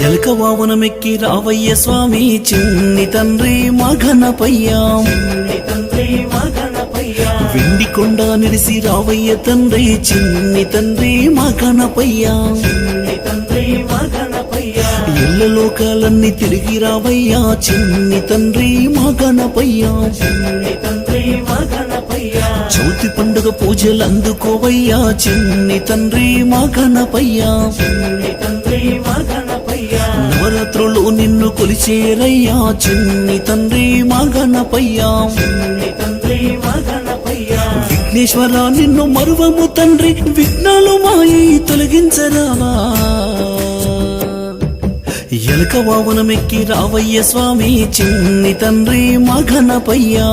ఎలక వావనమెక్కి రావయ్య స్వామి చిన్ని తండ్రి మా గణపయ్యా వెండి కొండ నిడిసి రావయ్య తండ్రి చిన్ని తండ్రి మా గణపయ్యా ఎల్ల లోకాలన్నీ తిరిగి రావయ్యా చిన్ని తండ్రి మా గణపయ్యా చవితి పండుగ పూజలు అందుకోవయ్యా చిన్ని తండ్రి మా గణపయ్యా నవరాత్రులు నిన్ను కొలిచేరయ్యా చిన్ని తండ్రి మా గణపయ్యా విఘ్నేశ్వర నిన్ను మరువము తండ్రి విఘ్నాలు మాయి తొలగించరావా ఎలక వావనమెక్కి రావయ్య స్వామి చిన్ని తండ్రి మా గణపయ్యా